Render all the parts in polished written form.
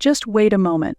Just wait a moment.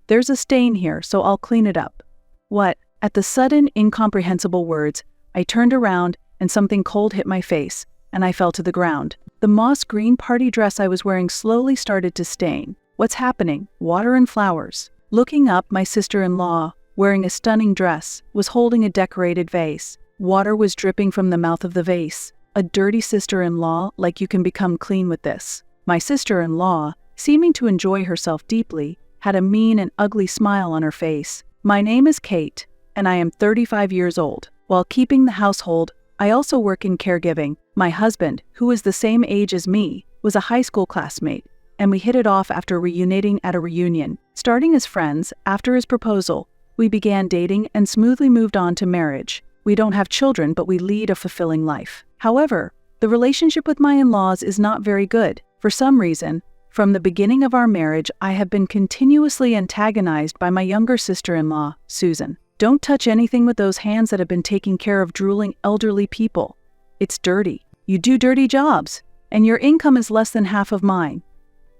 There's a stain here, so I'll clean it up. What? At the sudden, incomprehensible words, I turned around and something cold hit my face, and I fell to the ground. The moss green party dress I was wearing slowly started to stain. What's happening? Water and flowers. Looking up, my sister-in-law, wearing a stunning dress, was holding a decorated vase. Water was dripping from the mouth of the vase. A dirty sister-in-law, like you can become clean with this. My sister-in-law, seeming to enjoy herself deeply, had a mean and ugly smile on her face. My name is Kate, and I am 35 years old. While keeping the household, I also work in caregiving. My husband, who is the same age as me, was a high school classmate, and we hit it off after reuniting at a reunion. Starting as friends, after his proposal, we began dating and smoothly moved on to marriage. We don't have children, but we lead a fulfilling life. However, the relationship with my in-laws is not very good. For some reason, from the beginning of our marriage, I have been continuously antagonized by my younger sister-in-law, Susan. Don't touch anything with those hands that have been taking care of drooling elderly people. It's dirty. You do dirty jobs, and your income is less than half of mine.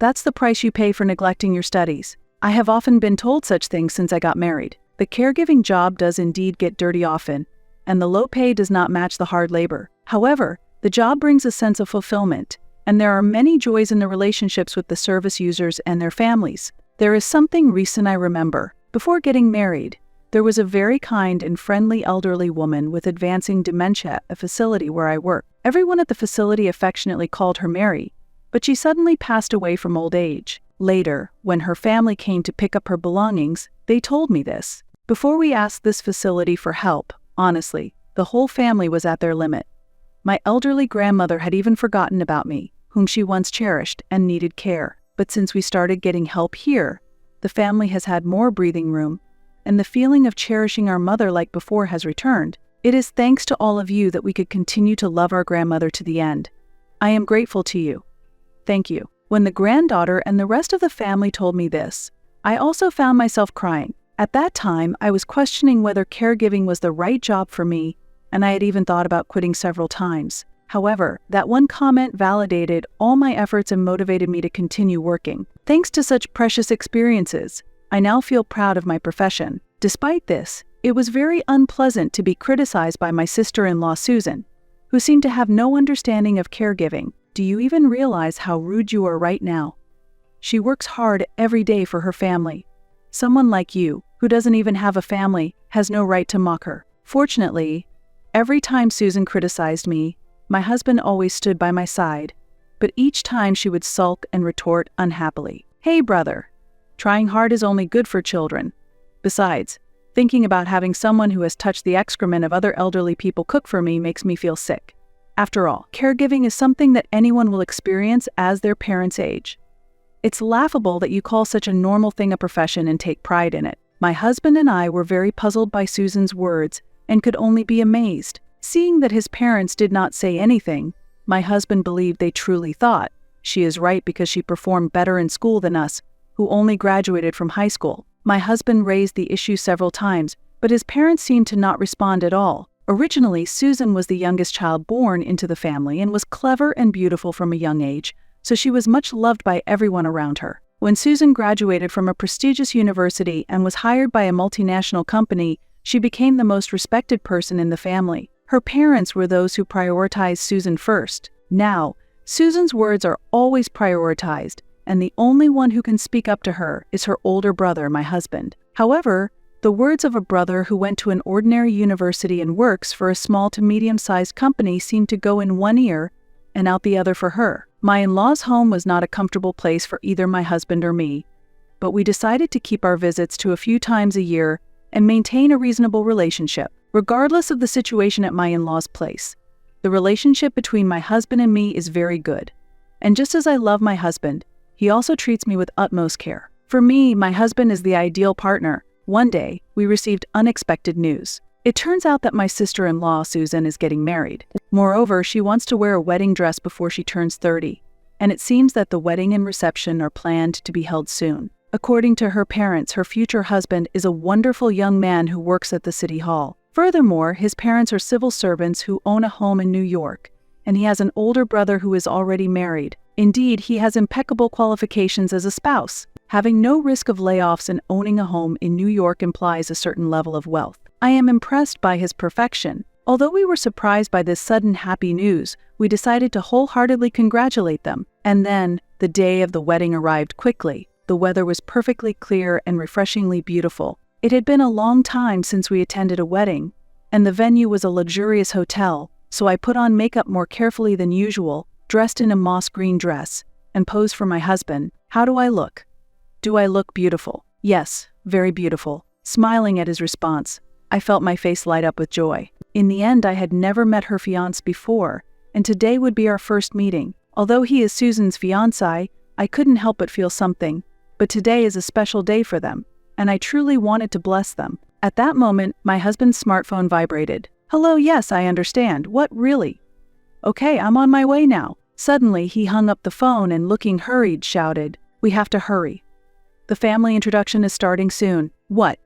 That's the price you pay for neglecting your studies. I have often been told such things since I got married. The caregiving job does indeed get dirty often, and the low pay does not match the hard labor. However, the job brings a sense of fulfillment, and there are many joys in the relationships with the service users and their families. There is something recent I remember. Before getting married, there was a very kind and friendly elderly woman with advancing dementia at a facility where I work. Everyone at the facility affectionately called her Mary, but she suddenly passed away from old age. Later, when her family came to pick up her belongings, they told me this. Before we asked this facility for help, honestly, the whole family was at their limit. My elderly grandmother had even forgotten about me, whom she once cherished and needed care. But since we started getting help here, the family has had more breathing room, and the feeling of cherishing our mother like before has returned. It is thanks to all of you that we could continue to love our grandmother to the end. I am grateful to you. Thank you. When the granddaughter and the rest of the family told me this, I also found myself crying. At that time, I was questioning whether caregiving was the right job for me, and I had even thought about quitting several times. However, that one comment validated all my efforts and motivated me to continue working. Thanks to such precious experiences, I now feel proud of my profession. Despite this, it was very unpleasant to be criticized by my sister-in-law Susan, who seemed to have no understanding of caregiving. Do you even realize how rude you are right now? She works hard every day for her family. Someone like you, who doesn't even have a family, has no right to mock her. Fortunately, every time Susan criticized me, my husband always stood by my side, but each time she would sulk and retort unhappily. Hey brother, trying hard is only good for children. Besides, thinking about having someone who has touched the excrement of other elderly people cook for me makes me feel sick. After all, caregiving is something that anyone will experience as their parents age. It's laughable that you call such a normal thing a profession and take pride in it. My husband and I were very puzzled by Susan's words and could only be amazed. Seeing that his parents did not say anything, my husband believed they truly thought, she is right because she performed better in school than us, who only graduated from high school. My husband raised the issue several times, but his parents seemed to not respond at all. Originally, Susan was the youngest child born into the family and was clever and beautiful from a young age, so she was much loved by everyone around her. When Susan graduated from a prestigious university and was hired by a multinational company, she became the most respected person in the family. Her parents were those who prioritized Susan first. Now, Susan's words are always prioritized, and the only one who can speak up to her is her older brother, my husband. However, the words of a brother who went to an ordinary university and works for a small to medium-sized company seemed to go in one ear and out the other for her. My in-laws' home was not a comfortable place for either my husband or me, but we decided to keep our visits to a few times a year and maintain a reasonable relationship. Regardless of the situation at my in-laws' place, the relationship between my husband and me is very good. And just as I love my husband, he also treats me with utmost care. For me, my husband is the ideal partner. One day, we received unexpected news. It turns out that my sister-in-law, Susan, is getting married. Moreover, she wants to wear a wedding dress before she turns 30, and it seems that the wedding and reception are planned to be held soon. According to her parents, her future husband is a wonderful young man who works at the city hall. Furthermore, his parents are civil servants who own a home in New York, and he has an older brother who is already married. Indeed, he has impeccable qualifications as a spouse. Having no risk of layoffs and owning a home in New York implies a certain level of wealth. I am impressed by his perfection. Although we were surprised by this sudden happy news, we decided to wholeheartedly congratulate them. And then, the day of the wedding arrived quickly. The weather was perfectly clear and refreshingly beautiful. It had been a long time since we attended a wedding, and the venue was a luxurious hotel, so I put on makeup more carefully than usual, dressed in a moss green dress, and posed for my husband. How do I look? Do I look beautiful? Yes, very beautiful. Smiling at his response, I felt my face light up with joy. In the end, I had never met her fiancé before, and today would be our first meeting. Although he is Susan's fiancé, I couldn't help but feel something. But today is a special day for them, and I truly wanted to bless them. At that moment, my husband's smartphone vibrated. Hello, yes, I understand. What, really? Okay, I'm on my way now. Suddenly, he hung up the phone and, looking hurried, shouted, "We have to hurry. The family introduction is starting soon." What?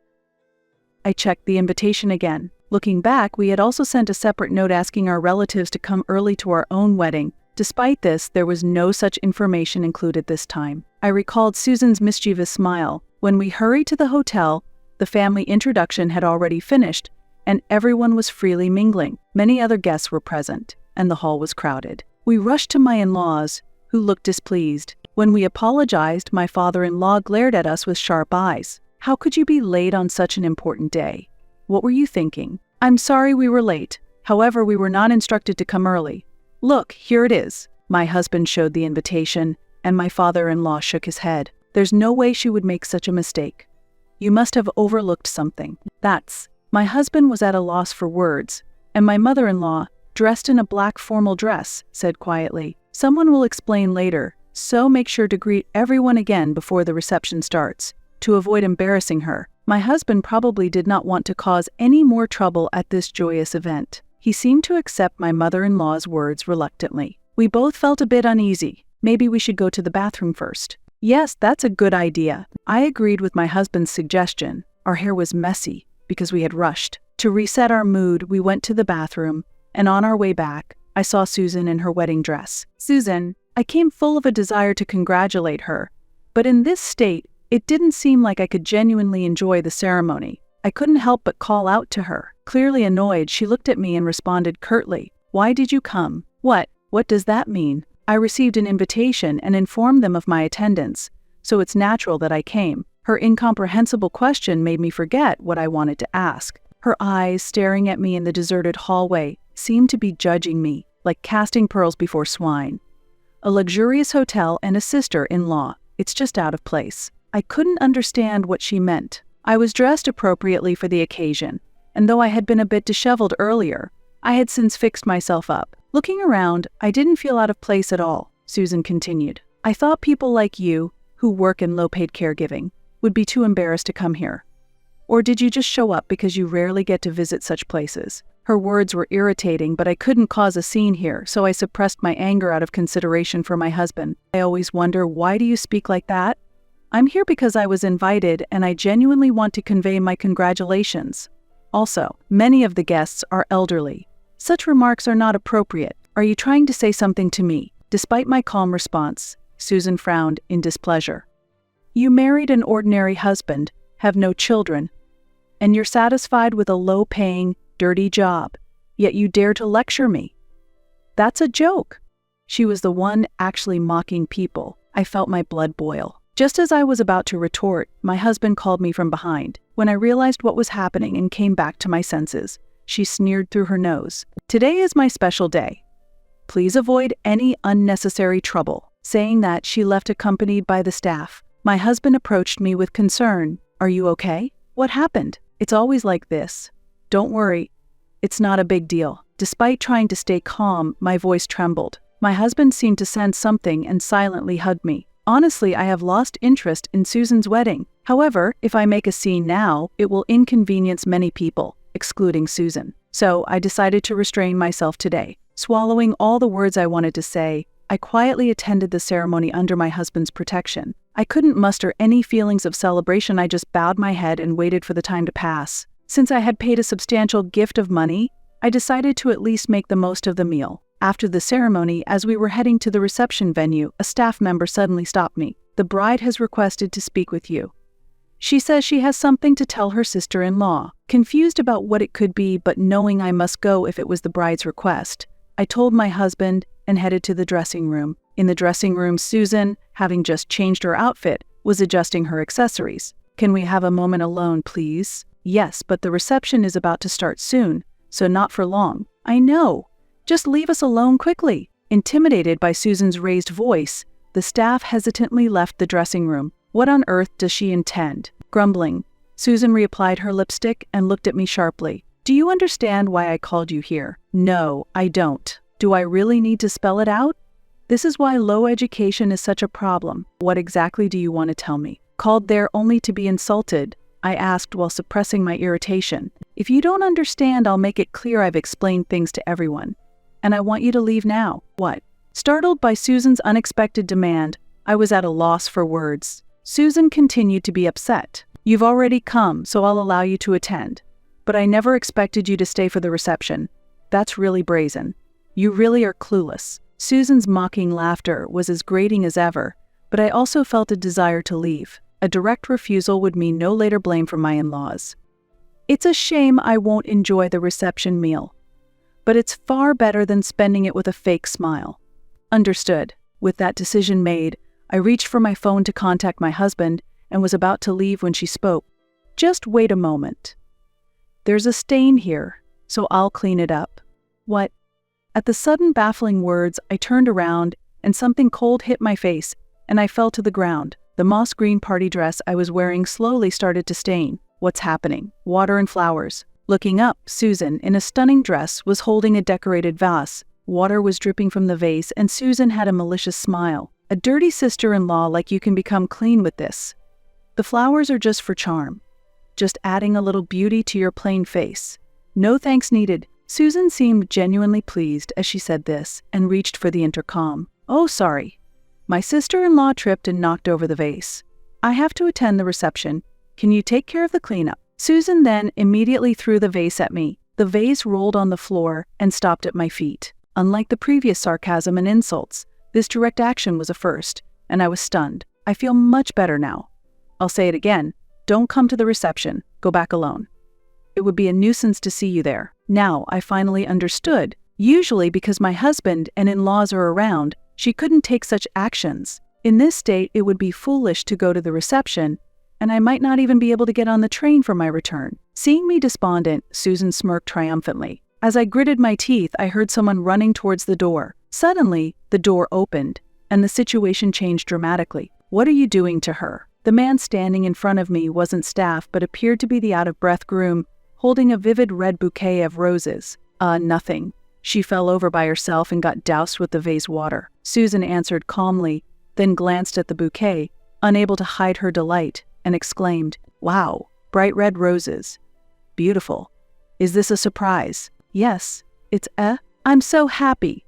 I checked the invitation again. Looking back, we had also sent a separate note asking our relatives to come early to our own wedding. Despite this, there was no such information included this time. I recalled Susan's mischievous smile. When we hurried to the hotel, the family introduction had already finished, and everyone was freely mingling. Many other guests were present, and the hall was crowded. We rushed to my in-laws, who looked displeased. When we apologized, my father-in-law glared at us with sharp eyes. How could you be late on such an important day? What were you thinking? I'm sorry we were late. However, we were not instructed to come early. Look, here it is. My husband showed the invitation, and my father-in-law shook his head. There's no way she would make such a mistake. You must have overlooked something. My husband was at a loss for words, and my mother-in-law, dressed in a black formal dress, said quietly, "Someone will explain later, so make sure to greet everyone again before the reception starts, to avoid embarrassing her." My husband probably did not want to cause any more trouble at this joyous event. He seemed to accept my mother-in-law's words reluctantly. We both felt a bit uneasy. Maybe we should go to the bathroom first. Yes, that's a good idea. I agreed with my husband's suggestion. Our hair was messy because we had rushed. To reset our mood, we went to the bathroom, and on our way back, I saw Susan in her wedding dress. Susan, I came full of a desire to congratulate her, but in this state, it didn't seem like I could genuinely enjoy the ceremony. I couldn't help but call out to her. Clearly annoyed, she looked at me and responded curtly, "Why did you come?" What does that mean? I received an invitation and informed them of my attendance, so it's natural that I came. Her incomprehensible question made me forget what I wanted to ask. Her eyes, staring at me in the deserted hallway, seemed to be judging me, like casting pearls before swine. A luxurious hotel and a sister-in-law. It's just out of place. I couldn't understand what she meant. I was dressed appropriately for the occasion, and though I had been a bit disheveled earlier, I had since fixed myself up. Looking around, I didn't feel out of place at all, Susan continued. I thought people like you, who work in low-paid caregiving, would be too embarrassed to come here. Or did you just show up because you rarely get to visit such places? Her words were irritating, but I couldn't cause a scene here, so I suppressed my anger out of consideration for my husband. I always wonder, why do you speak like that? I'm here because I was invited, and I genuinely want to convey my congratulations. Also, many of the guests are elderly. Such remarks are not appropriate. Are you trying to say something to me? Despite my calm response, Susan frowned in displeasure. You married an ordinary husband, have no children, and you're satisfied with a low-paying, dirty job, yet you dare to lecture me. That's a joke. She was the one actually mocking people. I felt my blood boil. Just as I was about to retort, my husband called me from behind. When I realized what was happening and came back to my senses, she sneered through her nose. Today is my special day. Please avoid any unnecessary trouble. Saying that, she left accompanied by the staff. My husband approached me with concern. Are you okay? What happened? It's always like this. Don't worry. It's not a big deal. Despite trying to stay calm, my voice trembled. My husband seemed to sense something and silently hugged me. Honestly, I have lost interest in Susan's wedding. However, if I make a scene now, it will inconvenience many people, excluding Susan. So I decided to restrain myself today. Swallowing all the words I wanted to say, I quietly attended the ceremony under my husband's protection. I couldn't muster any feelings of celebration. I just bowed my head and waited for the time to pass. Since I had paid a substantial gift of money, I decided to at least make the most of the meal. After the ceremony, as we were heading to the reception venue, a staff member suddenly stopped me. "The bride has requested to speak with you. She says she has something to tell her sister-in-law." Confused about what it could be, but knowing I must go if it was the bride's request, I told my husband and headed to the dressing room. In the dressing room, Susan, having just changed her outfit, was adjusting her accessories. "Can we have a moment alone, please?" "Yes, but the reception is about to start soon, so not for long." "I know. Just leave us alone quickly." Intimidated by Susan's raised voice, the staff hesitantly left the dressing room. What on earth does she intend? Grumbling, Susan reapplied her lipstick and looked at me sharply. "Do you understand why I called you here?" "No, I don't." "Do I really need to spell it out?" "This is why low education is such a problem." "What exactly do you want to tell me?" "Called there only to be insulted," I asked while suppressing my irritation. "If you don't understand, I'll make it clear I've explained things to everyone. And I want you to leave now." "What?" Startled by Susan's unexpected demand, I was at a loss for words. Susan continued to be upset. "You've already come, so I'll allow you to attend. But I never expected you to stay for the reception. That's really brazen. You really are clueless." Susan's mocking laughter was as grating as ever, but I also felt a desire to leave. A direct refusal would mean no later blame from my in-laws. It's a shame I won't enjoy the reception meal, but it's far better than spending it with a fake smile. Understood. With that decision made, I reached for my phone to contact my husband and was about to leave when she spoke. "Just wait a moment. There's a stain here, so I'll clean it up." "What?" At the sudden baffling words, I turned around and something cold hit my face and I fell to the ground. The moss green party dress I was wearing slowly started to stain. "What's happening?" "Water and flowers." Looking up, Susan, in a stunning dress, was holding a decorated vase. Water was dripping from the vase and Susan had a malicious smile. "A dirty sister-in-law like you can become clean with this. The flowers are just for charm. Just adding a little beauty to your plain face. No thanks needed." Susan seemed genuinely pleased as she said this and reached for the intercom. "Oh, sorry. My sister-in-law tripped and knocked over the vase. I have to attend the reception. Can you take care of the cleanup?" Susan then immediately threw the vase at me. The vase rolled on the floor and stopped at my feet. Unlike the previous sarcasm and insults, this direct action was a first, and I was stunned. "I feel much better now. I'll say it again. Don't come to the reception. Go back alone. It would be a nuisance to see you there." Now I finally understood. Usually because my husband and in-laws are around, she couldn't take such actions. In this state, it would be foolish to go to the reception, and I might not even be able to get on the train for my return. Seeing me despondent, Susan smirked triumphantly. As I gritted my teeth, I heard someone running towards the door. Suddenly, the door opened, and the situation changed dramatically. "What are you doing to her?" The man standing in front of me wasn't staff but appeared to be the out-of-breath groom, holding a vivid red bouquet of roses. Nothing. She fell over by herself and got doused with the vase water." Susan answered calmly, then glanced at the bouquet, unable to hide her delight, and exclaimed, "Wow, bright red roses. Beautiful. Is this a surprise?" "Yes, it's I'm so happy.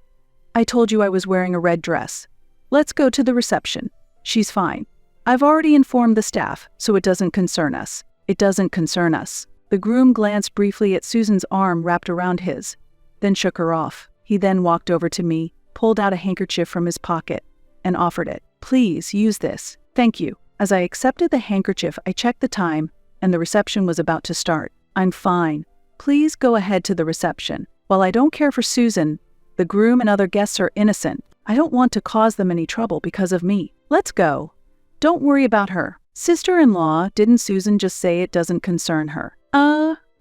I told you I was wearing a red dress. Let's go to the reception." "She's fine. I've already informed the staff, so it doesn't concern us." "It doesn't concern us." The groom glanced briefly at Susan's arm wrapped around his, then shook her off. He then walked over to me, pulled out a handkerchief from his pocket, and offered it. "Please use this." "Thank you." As I accepted the handkerchief, I checked the time, and the reception was about to start. "I'm fine. Please go ahead to the reception." While I don't care for Susan, the groom and other guests are innocent. I don't want to cause them any trouble because of me. Let's go. Don't worry about her. Sister-in-law, didn't Susan just say it doesn't concern her?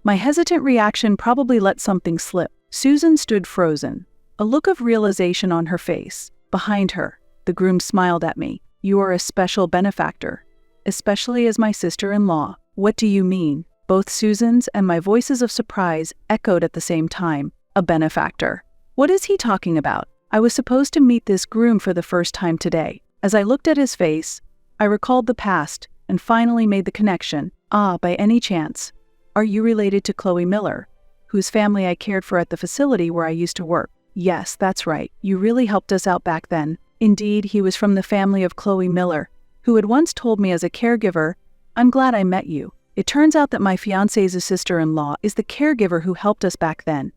My hesitant reaction probably let something slip. Susan stood frozen, a look of realization on her face. Behind her, the groom smiled at me. "You are a special benefactor, especially as my sister-in-law." "What do you mean?" Both Susan's and my voices of surprise echoed at the same time. "A benefactor? What is he talking about?" I was supposed to meet this groom for the first time today. As I looked at his face, I recalled the past and finally made the connection. By any chance, are you related to Chloe Miller, whose family I cared for at the facility where I used to work? "Yes, that's right. You really helped us out back then." Indeed, he was from the family of Chloe Miller, who had once told me as a caregiver, "I'm glad I met you." It turns out that my fiancé's sister-in-law is the caregiver who helped us back then.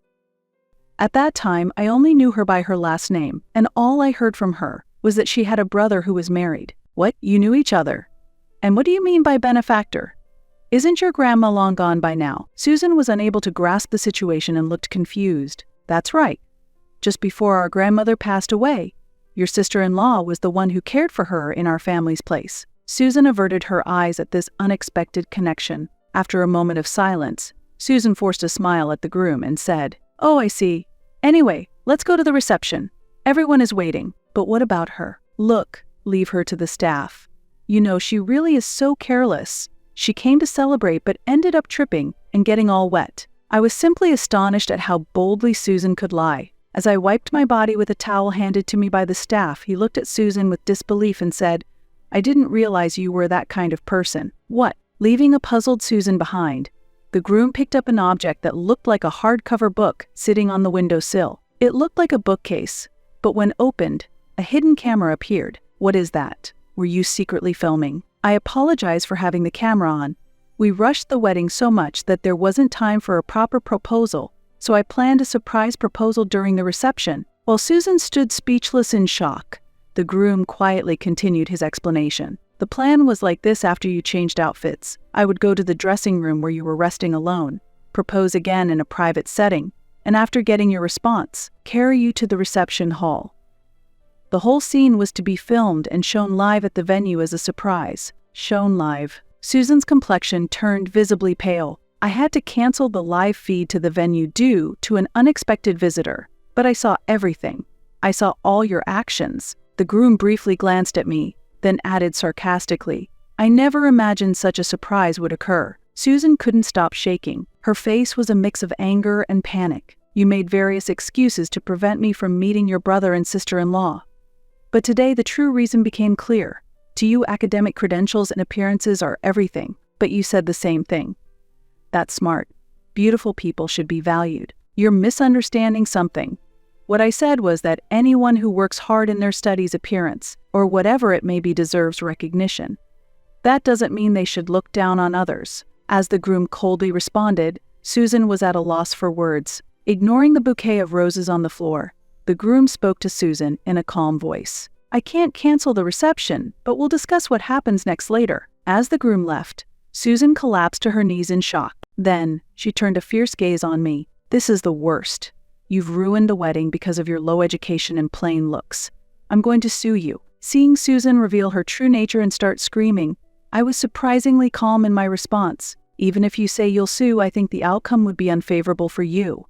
At that time, I only knew her by her last name, and all I heard from her was that she had a brother who was married. What? You knew each other? And what do you mean by benefactor? Isn't your grandma long gone by now? Susan was unable to grasp the situation and looked confused. That's right. Just before our grandmother passed away, your sister-in-law was the one who cared for her in our family's place. Susan averted her eyes at this unexpected connection. After a moment of silence, Susan forced a smile at the groom and said, "Oh, I see. Anyway, let's go to the reception. Everyone is waiting." "But what about her?" "Look, leave her to the staff. You know, she really is so careless. She came to celebrate but ended up tripping and getting all wet." I was simply astonished at how boldly Susan could lie. As I wiped my body with a towel handed to me by the staff, he looked at Susan with disbelief and said, "I didn't realize you were that kind of person." "What?" Leaving a puzzled Susan behind, the groom picked up an object that looked like a hardcover book sitting on the windowsill. It looked like a bookcase, but when opened, a hidden camera appeared. "What is that? Were you secretly filming?" I apologize for having the camera on. We rushed the wedding so much that there wasn't time for a proper proposal, so I planned a surprise proposal during the reception. While Susan stood speechless in shock, the groom quietly continued his explanation. "The plan was like this: after you changed outfits, I would go to the dressing room where you were resting alone, propose again in a private setting, and after getting your response, carry you to the reception hall. The whole scene was to be filmed and shown live at the venue as a surprise." Shown live. Susan's complexion turned visibly pale. I had to cancel the live feed to the venue due to an unexpected visitor, but I saw everything. "I saw all your actions." The groom briefly glanced at me, then added sarcastically, "I never imagined such a surprise would occur." Susan couldn't stop shaking. Her face was a mix of anger and panic. "You made various excuses to prevent me from meeting your brother and sister-in-law. But today the true reason became clear. To you, academic credentials and appearances are everything, but you said the same thing. That's smart. Beautiful people should be valued. You're misunderstanding something. What I said was that anyone who works hard in their studies' appearance, or whatever it may be, deserves recognition. That doesn't mean they should look down on others." As the groom coldly responded, Susan was at a loss for words. Ignoring the bouquet of roses on the floor, the groom spoke to Susan in a calm voice. "I can't cancel the reception, but we'll discuss what happens next later." As the groom left, Susan collapsed to her knees in shock. Then, she turned a fierce gaze on me. "This is the worst. You've ruined the wedding because of your low education and plain looks. I'm going to sue you." Seeing Susan reveal her true nature and start screaming, I was surprisingly calm in my response. "Even if you say you'll sue, I think the outcome would be unfavorable for you.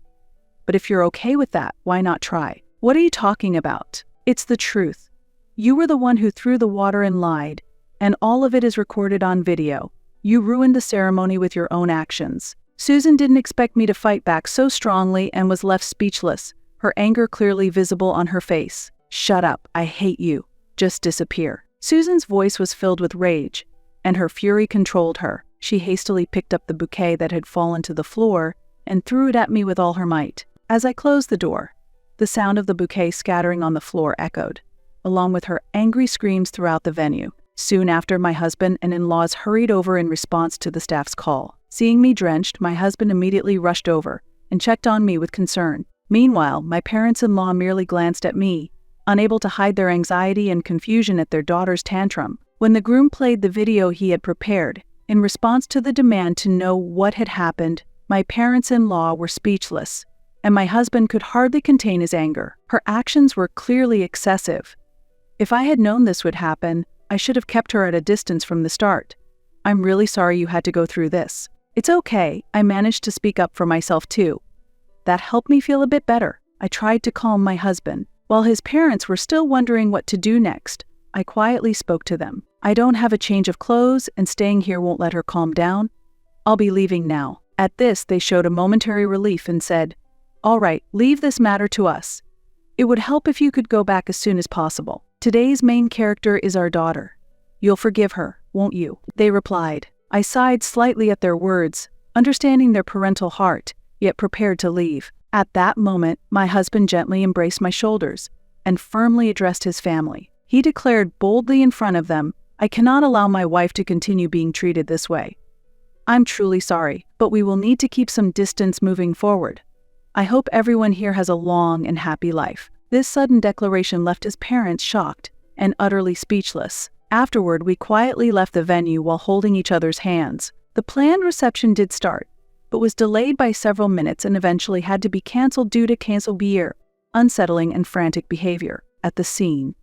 But if you're okay with that, why not try?" "What are you talking about? It's the truth. You were the one who threw the water and lied, and all of it is recorded on video. You ruined the ceremony with your own actions." Susan didn't expect me to fight back so strongly and was left speechless, her anger clearly visible on her face. "Shut up, I hate you. Just disappear." Susan's voice was filled with rage, and her fury controlled her. She hastily picked up the bouquet that had fallen to the floor and threw it at me with all her might. As I closed the door, the sound of the bouquet scattering on the floor echoed, along with her angry screams throughout the venue. Soon after, my husband and in-laws hurried over in response to the staff's call. Seeing me drenched, my husband immediately rushed over and checked on me with concern. Meanwhile, my parents-in-law merely glanced at me, unable to hide their anxiety and confusion at their daughter's tantrum. When the groom played the video he had prepared, in response to the demand to know what had happened, my parents-in-law were speechless, and my husband could hardly contain his anger. Her actions were clearly excessive. If I had known this would happen, I should have kept her at a distance from the start. "I'm really sorry you had to go through this." "It's okay, I managed to speak up for myself too." That helped me feel a bit better. I tried to calm my husband. While his parents were still wondering what to do next, I quietly spoke to them. "I don't have a change of clothes, and staying here won't let her calm down. I'll be leaving now." At this, they showed a momentary relief and said, "All right, leave this matter to us. It would help if you could go back as soon as possible. Today's main character is our daughter. You'll forgive her, won't you?" They replied. I sighed slightly at their words, understanding their parental heart, yet prepared to leave. At that moment, my husband gently embraced my shoulders and firmly addressed his family. He declared boldly in front of them, "I cannot allow my wife to continue being treated this way. I'm truly sorry, but we will need to keep some distance moving forward. I hope everyone here has a long and happy life." This sudden declaration left his parents shocked and utterly speechless. Afterward, we quietly left the venue while holding each other's hands. The planned reception did start, but was delayed by several minutes and eventually had to be canceled due to severe, unsettling and frantic behavior. At the scene,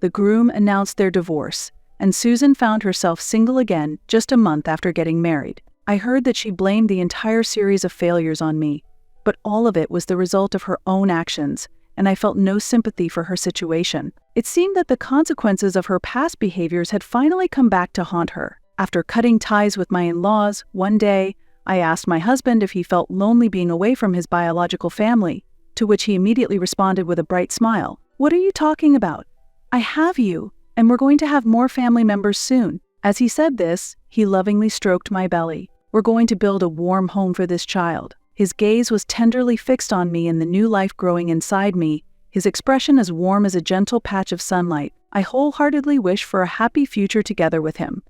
the groom announced their divorce, and Susan found herself single again just a month after getting married. I heard that she blamed the entire series of failures on me, but all of it was the result of her own actions, and I felt no sympathy for her situation. It seemed that the consequences of her past behaviors had finally come back to haunt her. After cutting ties with my in-laws, one day, I asked my husband if he felt lonely being away from his biological family, to which he immediately responded with a bright smile. "What are you talking about? I have you, and we're going to have more family members soon." As he said this, he lovingly stroked my belly. "We're going to build a warm home for this child." His gaze was tenderly fixed on me and the new life growing inside me, his expression as warm as a gentle patch of sunlight. I wholeheartedly wish for a happy future together with him.